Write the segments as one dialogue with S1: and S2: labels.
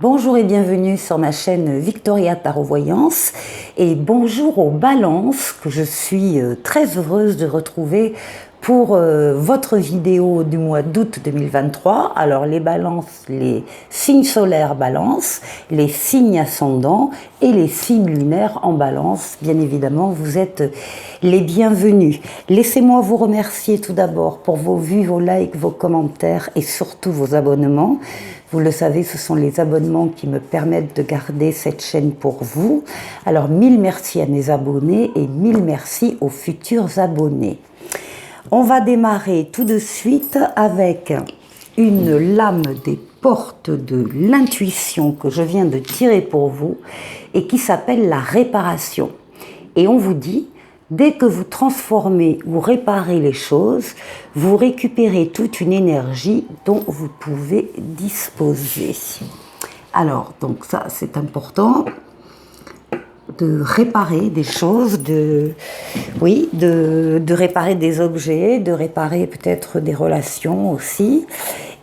S1: Bonjour et bienvenue sur ma chaîne Victoria Tarot Voyance et bonjour aux balances que je suis très heureuse de retrouver pour votre vidéo du mois d'août 2023. Alors les balances, les signes solaires balance, les signes ascendants et les signes lunaires en balance. Bien évidemment, vous êtes les bienvenus. Laissez-moi vous remercier tout d'abord pour vos vues, vos likes, vos commentaires et surtout vos abonnements. Vous le savez, ce sont les abonnements qui me permettent de garder cette chaîne pour vous. Alors, mille merci à mes abonnés et mille merci aux futurs abonnés. On va démarrer tout de suite avec une lame des portes de l'intuition que je viens de tirer pour vous et qui s'appelle la réparation. Et on vous dit, dès que vous transformez ou réparez les choses, vous récupérez toute une énergie dont vous pouvez disposer. Alors, donc ça c'est important de réparer des choses, de réparer des objets, de réparer peut-être des relations aussi.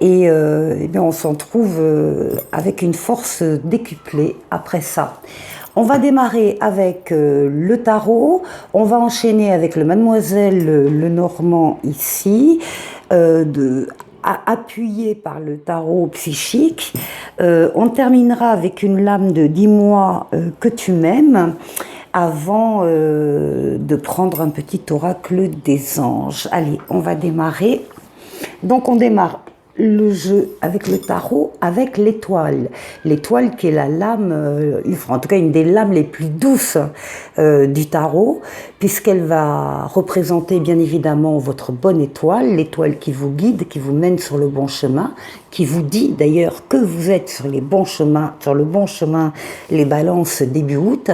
S1: Et, eh bien on s'en trouve avec une force décuplée après ça. On va démarrer avec le tarot, on va enchaîner avec le Mademoiselle Lenormand ici, appuyé par le tarot psychique. On terminera avec une lame de « Dis-moi que tu m'aimes » avant de prendre un petit oracle des anges. Allez, on va démarrer. Donc on démarre le jeu avec le tarot, avec l'étoile. L'étoile qui est la lame, en tout cas une des lames les plus douces du tarot, puisqu'elle va représenter bien évidemment votre bonne étoile, l'étoile qui vous guide, qui vous mène sur le bon chemin, qui vous dit d'ailleurs que vous êtes sur le bon chemin, les balances début août,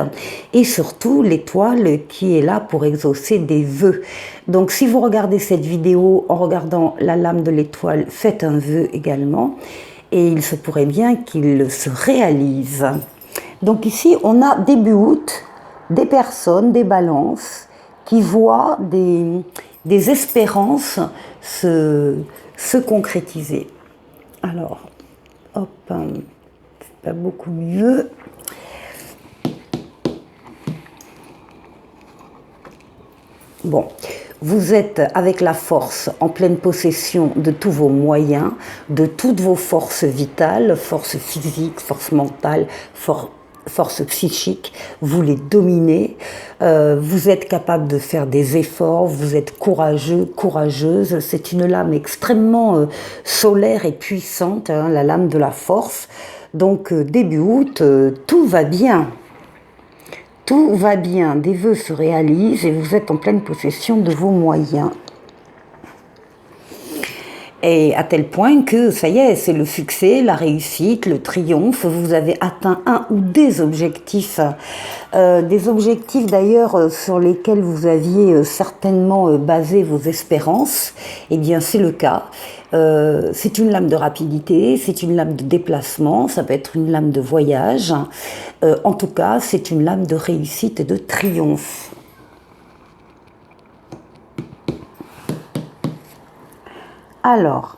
S1: et surtout l'étoile qui est là pour exaucer des vœux. Donc si vous regardez cette vidéo en regardant la lame de l'étoile, faites un vœu également, et il se pourrait bien qu'il se réalise. Donc ici on a début août, des personnes, des balances, qui voient des espérances se concrétiser. Alors, hop, c'est pas beaucoup mieux. Bon, vous êtes avec la force en pleine possession de tous vos moyens, de toutes vos forces vitales, force physique, force mentale, force psychique, vous les dominez, vous êtes capable de faire des efforts, vous êtes courageux, courageuse, c'est une lame extrêmement solaire et puissante, hein, la lame de la force. Donc début août, tout va bien. Tout va bien, des vœux se réalisent et vous êtes en pleine possession de vos moyens. Et à tel point que, ça y est, c'est le succès, la réussite, le triomphe, vous avez atteint un ou des objectifs d'ailleurs sur lesquels vous aviez certainement basé vos espérances. Eh bien, c'est le cas. C'est une lame de rapidité, c'est une lame de déplacement, ça peut être une lame de voyage. En tout cas, c'est une lame de réussite et de triomphe. Alors,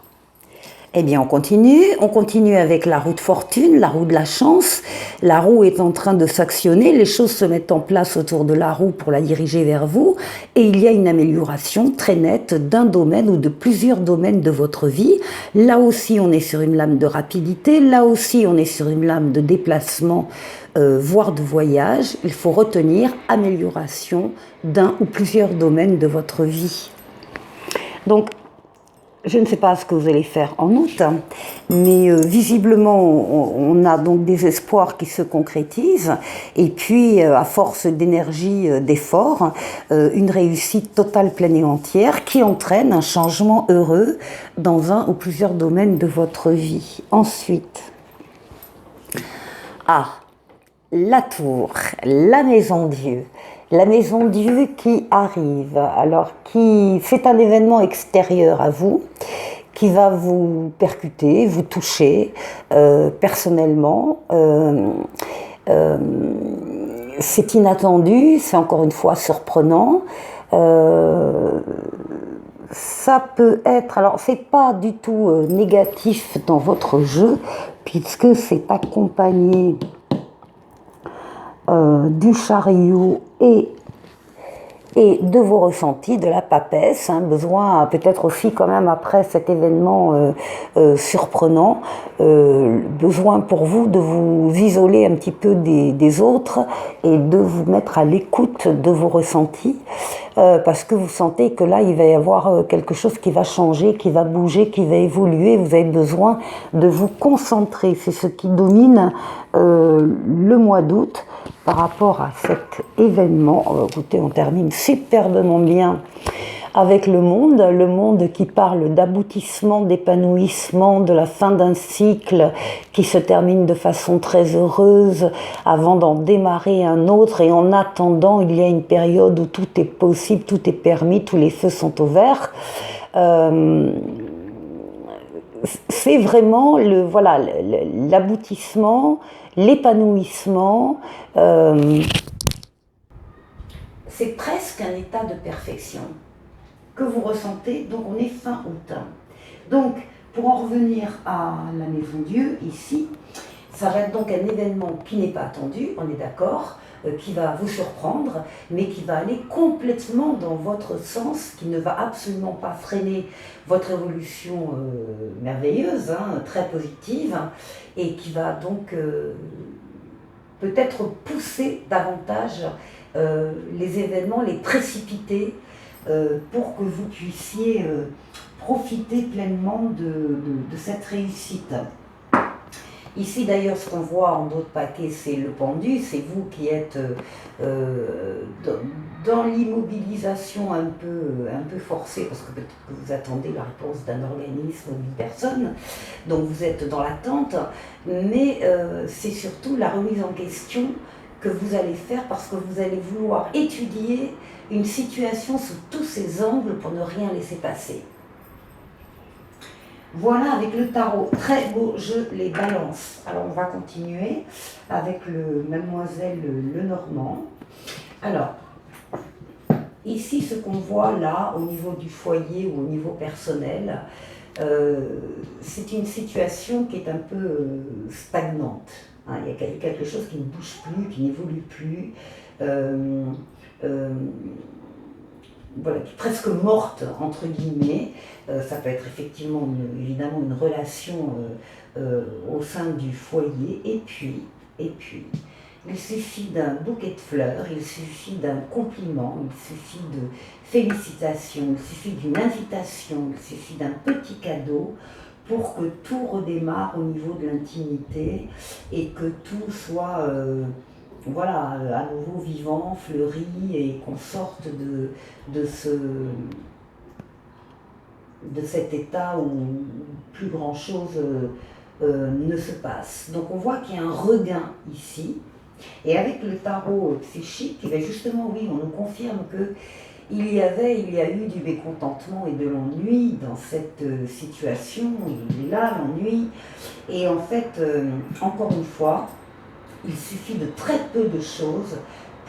S1: eh bien on continue avec la roue de fortune, la roue de la chance. La roue est en train de s'actionner, les choses se mettent en place autour de la roue pour la diriger vers vous et il y a une amélioration très nette d'un domaine ou de plusieurs domaines de votre vie. Là aussi on est sur une lame de rapidité, là aussi on est sur une lame de déplacement, voire de voyage. Il faut retenir amélioration d'un ou plusieurs domaines de votre vie. Donc, je ne sais pas ce que vous allez faire en août, mais visiblement, on a donc des espoirs qui se concrétisent. Et puis, à force d'énergie, d'effort, une réussite totale, pleine et entière qui entraîne un changement heureux dans un ou plusieurs domaines de votre vie. Ensuite, la tour, la maison Dieu. La maison Dieu qui arrive, alors c'est un événement extérieur à vous, qui va vous percuter, vous toucher personnellement. C'est inattendu, c'est encore une fois surprenant. ça peut être, alors c'est pas du tout négatif dans votre jeu, puisque c'est accompagné du chariot et de vos ressentis, de la papesse, hein, besoin peut-être aussi quand même après cet événement surprenant, besoin pour vous de vous isoler un petit peu des autres et de vous mettre à l'écoute de vos ressentis, parce que vous sentez que là il va y avoir quelque chose qui va changer, qui va bouger, qui va évoluer, vous avez besoin de vous concentrer, c'est ce qui domine le mois d'août. Par rapport à cet événement, écoutez, on termine superbement bien avec le monde qui parle d'aboutissement, d'épanouissement, de la fin d'un cycle qui se termine de façon très heureuse avant d'en démarrer un autre, et en attendant, il y a une période où tout est possible, tout est permis, tous les feux sont au vert. C'est vraiment voilà, l'aboutissement, l'épanouissement. C'est presque un état de perfection que vous ressentez, donc on est fin août. Donc, pour en revenir à la Maison Dieu, ici, ça va être donc un événement qui n'est pas attendu, on est d'accord, qui va vous surprendre, mais qui va aller complètement dans votre sens, qui ne va absolument pas freiner votre évolution merveilleuse, hein, très positive, et qui va donc peut-être pousser davantage les événements, les précipiter, pour que vous puissiez profiter pleinement de cette réussite. Ici d'ailleurs, ce qu'on voit en d'autres paquets, c'est le pendu, c'est vous qui êtes dans l'immobilisation un peu forcée, parce que peut-être que vous attendez la réponse d'un organisme ou d'une personne, donc vous êtes dans l'attente, mais c'est surtout la remise en question que vous allez faire, parce que vous allez vouloir étudier une situation sous tous ses angles pour ne rien laisser passer. Voilà, avec le tarot, très beau jeu, les balances. Alors on va continuer avec le Mademoiselle Lenormand. Alors, ici ce qu'on voit là, au niveau du foyer ou au niveau personnel, c'est une situation qui est un peu stagnante. Hein, il y a quelque chose qui ne bouge plus, qui n'évolue plus. Voilà, presque morte, entre guillemets. Ça peut être effectivement évidemment une relation au sein du foyer. Et puis, il suffit d'un bouquet de fleurs, il suffit d'un compliment, il suffit de félicitations, il suffit d'une invitation, il suffit d'un petit cadeau pour que tout redémarre au niveau de l'intimité et que tout soit voilà, à nouveau vivant, fleuri, et qu'on sorte de cet état où plus grand chose ne se passe. Donc on voit qu'il y a un regain ici, et avec le tarot psychique, eh bien justement oui, on nous confirme que il y a eu du mécontentement et de l'ennui dans cette situation. Il est là, l'ennui, et en fait, encore une fois, il suffit de très peu de choses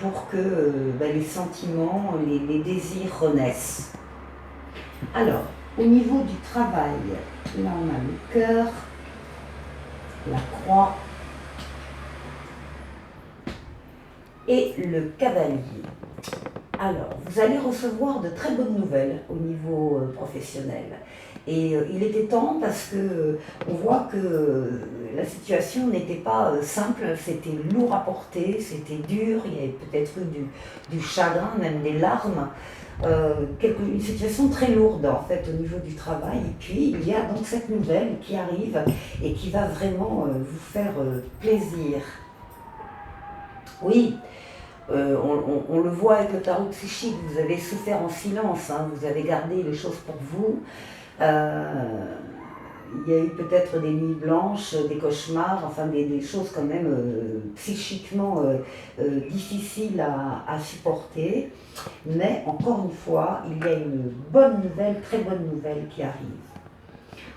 S1: pour que les sentiments, les désirs renaissent. Alors, au niveau du travail, là on a le cœur, la croix et le cavalier. Alors, vous allez recevoir de très bonnes nouvelles au niveau professionnel. Et il était temps, parce que on voit que la situation n'était pas simple, c'était lourd à porter, c'était dur, il y avait peut-être eu du chagrin, même des larmes. Une situation très lourde en fait au niveau du travail, et puis il y a donc cette nouvelle qui arrive et qui va vraiment vous faire plaisir. Oui, on le voit avec le tarot psychique, vous avez souffert en silence, hein, vous avez gardé les choses pour vous. Il y a eu peut-être des nuits blanches, des cauchemars, enfin des choses quand même psychiquement difficiles à supporter. Mais encore une fois, il y a une bonne nouvelle, très bonne nouvelle qui arrive.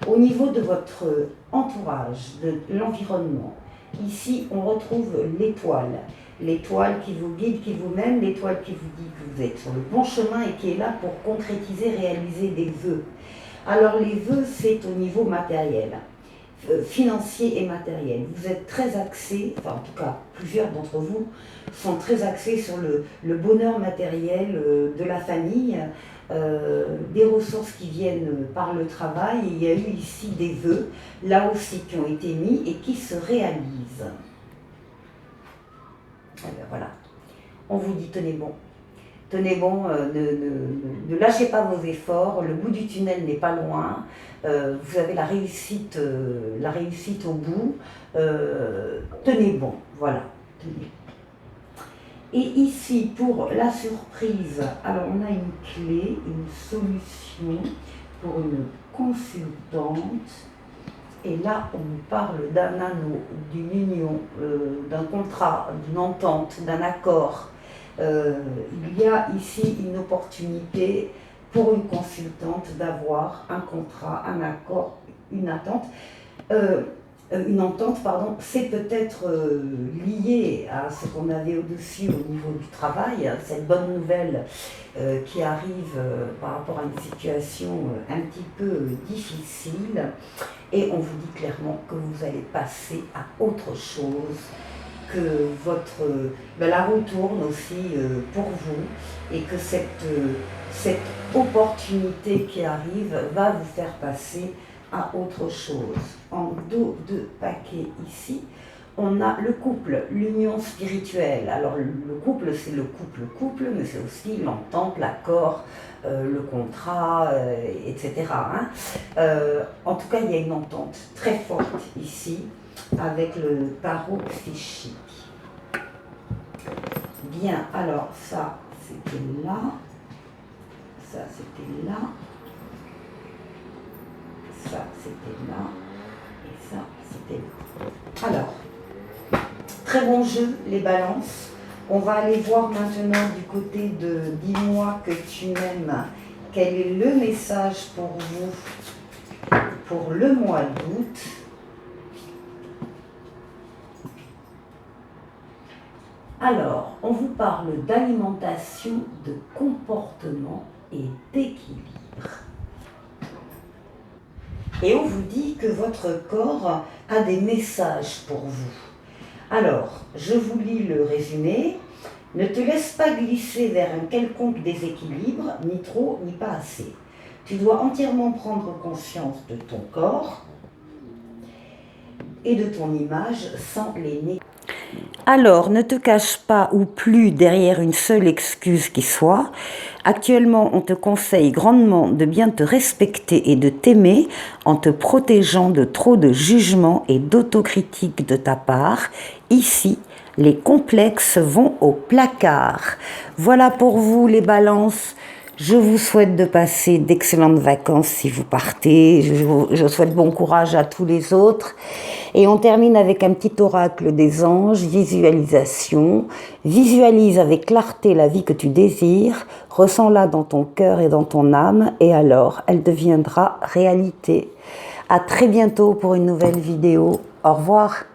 S1: Au niveau de votre entourage, de l'environnement, ici on retrouve l'étoile. l'étoile qui vous guide, qui vous mène, l'étoile qui vous dit que vous êtes sur le bon chemin et qui est là pour concrétiser, réaliser des vœux. Alors les vœux, c'est au niveau matériel, financier et matériel. Vous êtes très axés, enfin en tout cas plusieurs d'entre vous sont très axés sur le bonheur matériel de la famille, des ressources qui viennent par le travail. Il y a eu ici des vœux, là aussi, qui ont été mis et qui se réalisent. Et bien voilà, on vous dit tenez bon. Tenez bon, ne lâchez pas vos efforts, le bout du tunnel n'est pas loin, vous avez la réussite au bout, tenez bon, voilà. Tenez. Et ici, pour la surprise, alors on a une clé, une solution pour une consultante. Et là, on nous parle d'un anneau, d'une union, d'un contrat, d'une entente, d'un accord. Il y a ici une opportunité pour une consultante d'avoir un contrat, un accord, une attente. Une entente, pardon, c'est peut-être lié à ce qu'on avait au-dessus au niveau du travail, cette bonne nouvelle qui arrive par rapport à une situation un petit peu difficile, et on vous dit clairement que vous allez passer à autre chose, que la roue tourne aussi pour vous, et que cette opportunité qui arrive va vous faire passer à autre chose. En dos de paquet ici, on a le couple, l'union spirituelle. Alors le couple, c'est le couple, mais c'est aussi l'entente, l'accord, le contrat, etc. En tout cas, il y a une entente très forte ici avec le tarot psychique. Bien, alors ça, c'était là. Ça, c'était là. Ça, c'était là, et ça, c'était là. Alors, très bon jeu, les balances. On va aller voir maintenant du côté de « Dis-moi que tu m'aimes ». Quel est le message pour vous pour le mois d'août? Alors, on vous parle d'alimentation, de comportement et d'équilibre. Et on vous dit que votre corps a des messages pour vous. Alors, je vous lis le résumé. Ne te laisse pas glisser vers un quelconque déséquilibre, ni trop, ni pas assez. Tu dois entièrement prendre conscience de ton corps et de ton image sans les négliger. Alors, ne te cache pas ou plus derrière une seule excuse qui soit. Actuellement, on te conseille grandement de bien te respecter et de t'aimer en te protégeant de trop de jugements et d'autocritique de ta part. Ici, les complexes vont au placard. Voilà pour vous les balances. Je vous souhaite de passer d'excellentes vacances si vous partez. Je souhaite bon courage à tous les autres. Et on termine avec un petit oracle des anges, visualisation. Visualise avec clarté la vie que tu désires. Ressens-la dans ton cœur et dans ton âme. Et alors, elle deviendra réalité. À très bientôt pour une nouvelle vidéo. Au revoir.